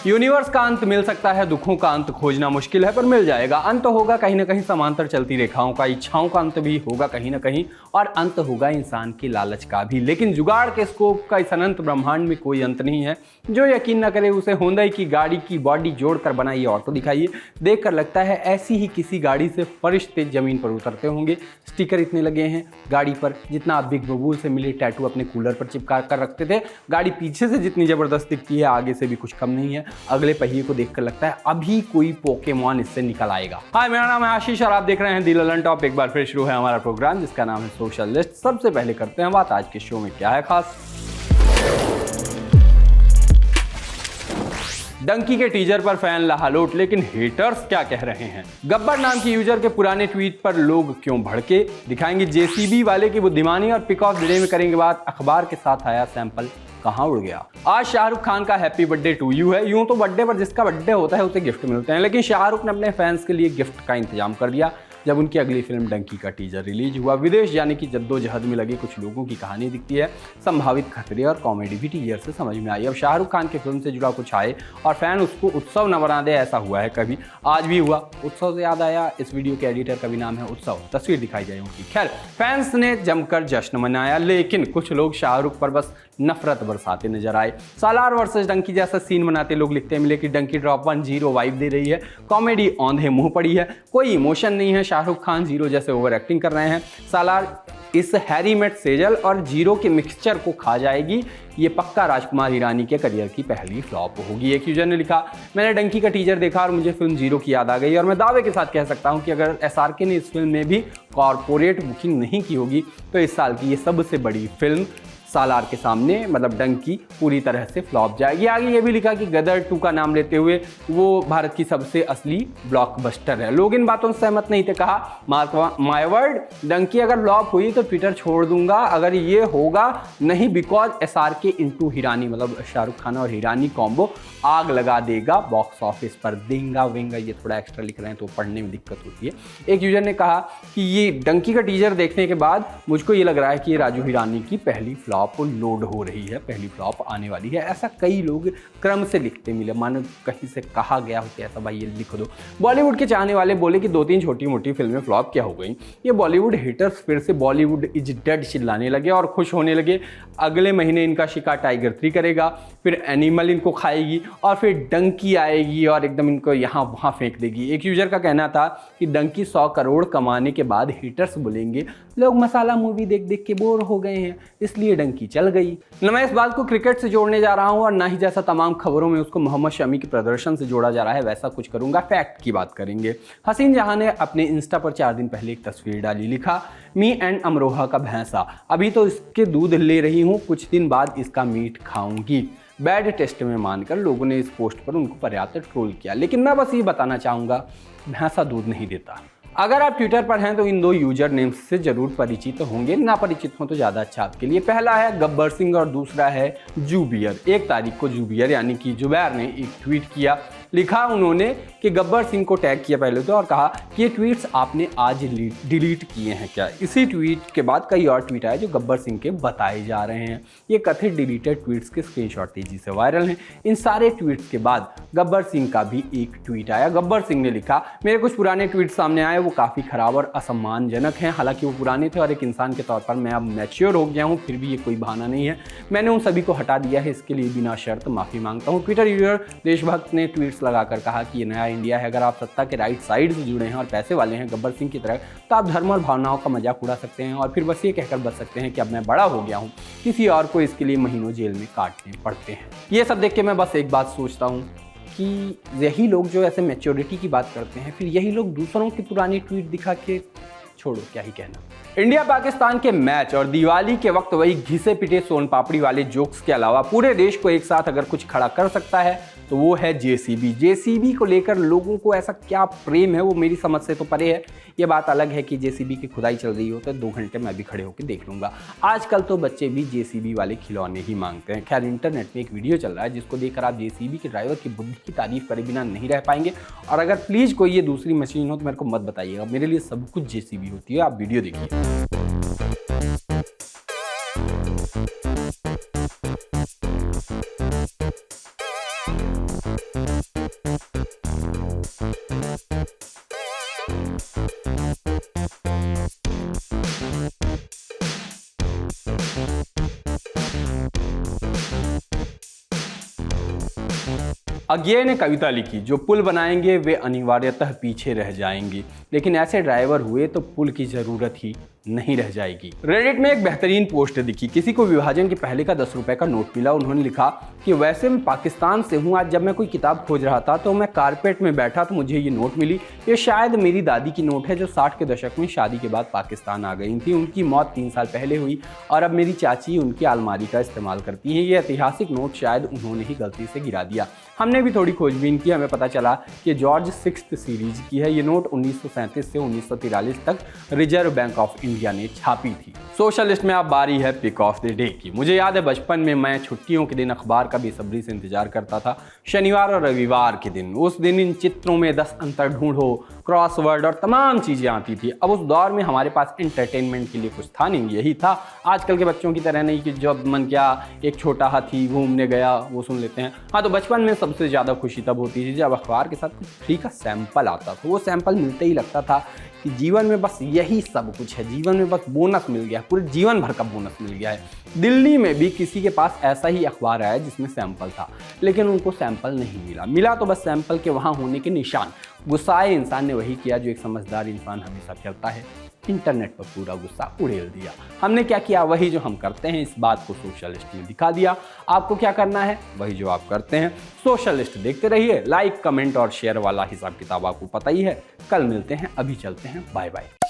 Universe का अंत मिल सकता है, दुखों का अंत खोजना मुश्किल है, पर मिल जाएगा। अंत होगा कहीं ना कहीं समांतर चलती रेखाओं का, इच्छाओं का अंत भी होगा कहीं ना कहीं, और अंत होगा इंसान की लालच का भी। लेकिन जुगाड़ के स्कोप का इस अनंत ब्रह्मांड में कोई अंत नहीं है। जो यकीन न करे उसे होंडा की गाड़ी की बॉडी जोड़कर बनाइए ऑटो दिखाइए, देखकर लगता है ऐसी ही किसी गाड़ी से फरिश्ते जमीन पर उतरते होंगे। स्टिकर इतने लगे हैं गाड़ी पर जितना आप बिग बबूल से मिले टैटू अपने कूलर पर चिपका कर रखते थे। गाड़ी पीछे से जितनी जबरदस्त दिखती है, आगे से भी कुछ कम नहीं है। अगले पहिए को देखकर लगता है अभी कोई पोकेमॉन इससे निकल आएगा। हाय, मेरा नाम है आशीष और आप देख रहे हैं दी ललन टॉप। एक बार फिर शुरू है हमारा प्रोग्राम जिसका नाम है सोशल लिस्ट। सबसे पहले करते हैं बात आज के शो में क्या है खास। डंकी के टीजर पर फैन लहालोट, लेकिन हेटर्स क्या कह रहे हैं। गब्बर नाम की यूजर के पुराने ट्वीट पर लोग क्यों भड़के, दिखाएंगे जेसीबी वाले की बुद्धिमानी, और पिक ऑफ द डे में करेंगे बात अखबार के साथ आया सैंपल कहां उड़ गया। आज शाहरुख खान का हैप्पी बर्थडे टू यू है। यूं तो बर्थडे पर जिसका बर्थडे होता है उसे गिफ्ट मिलते हैं, लेकिन शाहरुख ने अपने फैंस के लिए गिफ्ट का इंतजाम कर दिया। जब उनकी अगली फिल्म डंकी का टीजर रिलीज हुआ, विदेश जाने की जद्दोजहद में लगे कुछ लोगों की कहानी दिखती है। संभावित खतरे और कॉमेडी भी टीजर से समझ में आई। अब शाहरुख खान की फिल्म से जुड़ा कुछ आए और फैन उसको उत्सव न बना दे, ऐसा हुआ है कभी, आज भी हुआ। उत्सव से याद आया, इस वीडियो के एडिटर का भी नाम है उत्सव, तस्वीर दिखाई जाए उनकी। खैर, फैंस ने जमकर जश्न मनाया, लेकिन कुछ लोग शाहरुख पर बस नफरत बरसाते नजर आए। सालार वर्सेस डंकी जैसा सीन बनाते लोग लिखते मिले कि डंकी ड्रॉप 1-0 वाइब दे रही है, कॉमेडी औंधे मुंह पड़ी है, कोई इमोशन नहीं है, शाहरुख खान जीरो जैसे ओवर एक्टिंग कर रहे हैं। सालार इस हैरी मेट सेजल और जीरो के मिक्सचर को खा जाएगी, ये पक्का राजकुमार हिरानी के करियर की पहली फ्लॉप होगी। एक यूजर ने लिखा, मैंने डंकी का टीजर देखा और मुझे फिल्म जीरो की याद आ गई, और मैं दावे के साथ कह सकता हूं कि अगर एसआरके ने इस फिल्म में भी कॉर्पोरेट बुकिंग नहीं की होगी तो इस साल की ये सबसे बड़ी फिल्म सालार के सामने, मतलब डंकी, पूरी तरह से फ्लॉप जाएगी। आगे ये भी लिखा कि गदर 2 का नाम लेते हुए वो भारत की सबसे असली ब्लॉकबस्टर है। लोग इन बातों से सहमत नहीं थे। कहा, मार्क माय वर्ड, डंकी अगर फ्लॉप हुई तो ट्विटर छोड़ दूंगा अगर ये होगा नहीं, बिकॉज एसआरके इनटू हिरानी, मतलब शाहरुख खान और हिरानी कॉम्बो आग लगा देगा बॉक्स ऑफिस पर। देंगा वेंगा ये थोड़ा एक्स्ट्रा लिख रहे हैं तो पढ़ने में दिक्कत होती है। एक यूजर ने कहा कि ये डंकी का टीजर देखने के बाद मुझको ये लग रहा है कि ये राजू हिरानी की पहली फ्लॉप लोड हो रही है, पहली फ्लॉप आने वाली है। ऐसा कई लोग क्रम से लिखते मिले, मानो कहीं से कहा गया हो कि ऐसा भाई ये लिख दो। बॉलीवुड के चाहने वाले बोले कि 2-3 छोटी मोटी फिल्में फ्लॉप क्या हो गई। ये बॉलीवुड हेटर्स फिर से बॉलीवुड इज डेड चिल्लाने लगे और खुश होने लगे। अगले महीने इनका शिकार टाइगर 3 करेगा, फिर एनिमल इनको खाएगी, और फिर डंकी आएगी और एकदम इनको यहाँ वहाँ फेंक देगी। एक यूजर का कहना था कि डंकी 100 करोड़ कमाने के बाद हेटर्स बोलेंगे लोग मसाला मूवी देख देख के बोर हो गए हैं, इसलिए डंकी चल गई। न मैं इस बात को क्रिकेट से जोड़ने जा रहा हूं, और ना ही जैसा तमाम खबरों में उसको मोहम्मद शमी के प्रदर्शन से जोड़ा जा रहा है वैसा कुछ करूंगा। फैक्ट की बात करेंगे। हसीन जहां ने अपने इंस्टा पर 4 दिन पहले एक तस्वीर डाली, लिखा, मी एंड अमरोहा का भैंसा, अभी तो इसके दूध ले रही हूँ, कुछ दिन बाद इसका मीट खाऊंगी। बैड टेस्ट में मानकर लोगों ने इस पोस्ट पर उनको पर्याप्त ट्रोल किया, लेकिन मैं बस ये बताना चाहूँगा, भैंसा दूध नहीं देता। अगर आप ट्विटर पर हैं तो इन 2 यूजर नेम्स से जरूर परिचित होंगे, ना परिचित हो तो ज़्यादा अच्छा आपके लिए। पहला है गब्बर सिंह और दूसरा है जुबियर। 1 तारीख को जुबियर यानी कि जुबैर ने एक ट्वीट किया, लिखा उन्होंने कि गब्बर सिंह को टैग किया पहले तो, और कहा कि ये ट्वीट्स आपने आज डिलीट किए हैं क्या। इसी ट्वीट के बाद कई और ट्वीट आए जो गब्बर सिंह के बताए जा रहे हैं। ये कथित डिलीटेड ट्वीट्स के स्क्रीनशॉट तेजी से वायरल हैं। इन सारे ट्वीट्स के बाद गब्बर सिंह का भी एक ट्वीट आया। गब्बर सिंह ने लिखा, मेरे कुछ पुराने ट्वीट सामने आए, वो काफ़ी खराब और असम्मानजनक हैं। हालांकि वो पुराने थे और एक इंसान के तौर पर मैं अब मैच्योर हो गया हूँ, फिर भी ये कोई बहाना नहीं है। मैंने उन सभी को हटा दिया है, इसके लिए बिना शर्त माफ़ी मांगता हूँ। ट्विटर यूजर देशभक्त ने ट्वीट्स लगाकर कहा कि ये नया इंडिया है, अगर आप सत्ता के राइट साइड से जुड़े हैं और पैसे वाले हैं गब्बर सिंह की तरह, तो आप धर्म और भावनाओं का मजाक उड़ा सकते हैं और फिर बस ये कहकर बच सकते हैं कि अब मैं बड़ा हो गया हूँ। किसी और को इसके लिए महीनों जेल में काटने पड़ते हैं। ये सब देख के मैं बस एक बात सोचता हूँ कि यही लोग जो ऐसे मैच्योरिटी की बात करते हैं, फिर यही लोग दूसरों की पुरानी ट्वीट दिखा के, छोड़ो क्या ही कहना। इंडिया पाकिस्तान के मैच और दिवाली के वक्त वही घिसे पिटे सोन पापड़ी वाले जोक्स के अलावा पूरे देश को एक साथ अगर कुछ खड़ा कर सकता है तो वो है जेसीबी। जेसीबी को लेकर लोगों को ऐसा क्या प्रेम है वो मेरी समझ से तो परे है। ये बात अलग है कि जेसीबी की खुदाई चल रही हो तो 2 घंटे मैं भी खड़े होकर देख लूंगा। आजकल तो बच्चे भी जेसीबी वाले खिलौने ही मांगते हैं। खैर, इंटरनेट में एक वीडियो चल रहा है जिसको देखकर आप जेसीबी के ड्राइवर की बुद्धि की तारीफ करे बिना नहीं रह पाएंगे। और अगर प्लीज़ कोई ये दूसरी मशीन हो तो मेरे को मत बताइएगा, मेरे लिए सब कुछ जेसीबी होती है। आप वीडियो देखिए। अज्ञे ने कविता लिखी, जो पुल बनाएंगे वे अनिवार्यतः पीछे रह जाएंगे, लेकिन ऐसे ड्राइवर हुए तो पुल की जरूरत ही नहीं रह जाएगी। रेडिट में एक बेहतरीन पोस्ट दिखी। किसी को विभाजन के पहले का 10 रुपए का नोट मिला। उन्होंने लिखा कि वैसे मैं पाकिस्तान से हूँ, आज जब मैं कोई किताब खोज रहा था तो मैं कारपेट में बैठा तो मुझे ये नोट मिली। ये शायद मेरी दादी की नोट है जो 60 के दशक में शादी के बाद पाकिस्तान आ गई थी। उनकी मौत 3 साल पहले हुई और अब मेरी चाची उनकी अलमारी का इस्तेमाल करती है। ये ऐतिहासिक नोट शायद उन्होंने ही गलती से गिरा दिया। हमने भी थोड़ी खोजबीन की, हमें पता चला कि जॉर्ज 6th सीरीज की है। ये नोट 1937 से 1943 तक रिजर्व बैंक ऑफ इंडिया ने छापी थी। सोशलिस्ट में अब बारी है पिक ऑफ द डे की। मुझे याद है बचपन में मैं छुट्टियों के दिन अखबार का बेसब्री से इंतजार करता था, शनिवार और रविवार के दिन। उस दिन इन चित्रों में 10 अंतर ढूंढो, क्रॉसवर्ड और तमाम चीजें आती थी। अब उस दौर में हमारे पास एंटरटेनमेंट के लिए कुछ था नहीं, यही था। आजकल के बच्चों की तरह नहीं कि जब मन क्या एक छोटा हाथी घूमने गया वो सुन लेते हैं। हाँ, तो बचपन में सबसे ज़्यादा खुशी तब होती थी जब अखबार के साथ कुछ फ्री का सैंपल आता था। वो सैंपल मिलते ही लगता था कि जीवन में बस यही सब कुछ है, जीवन में बस बोनस मिल गया, पूरे जीवन भर का बोनस मिल गया है। दिल्ली में भी किसी के पास ऐसा ही अखबार आया जिसमें सैंपल था, लेकिन उनको सैंपल नहीं मिला। मिला तो बस सैंपल के वहाँ होने के निशान। गुस्साए इंसान ने वही किया जो एक समझदार इंसान हमेशा करता है, इंटरनेट पर पूरा गुस्सा उड़ेल दिया। हमने क्या किया? वही जो हम करते हैं। इस बात को सोशलिस्ट में दिखा दिया। आपको क्या करना है? वही जो आप करते हैं। सोशलिस्ट देखते रहिए। लाइक, कमेंट और शेयर वाला हिसाब किताब आपको पता ही है। कल मिलते हैं, अभी चलते हैं, बाय बाय।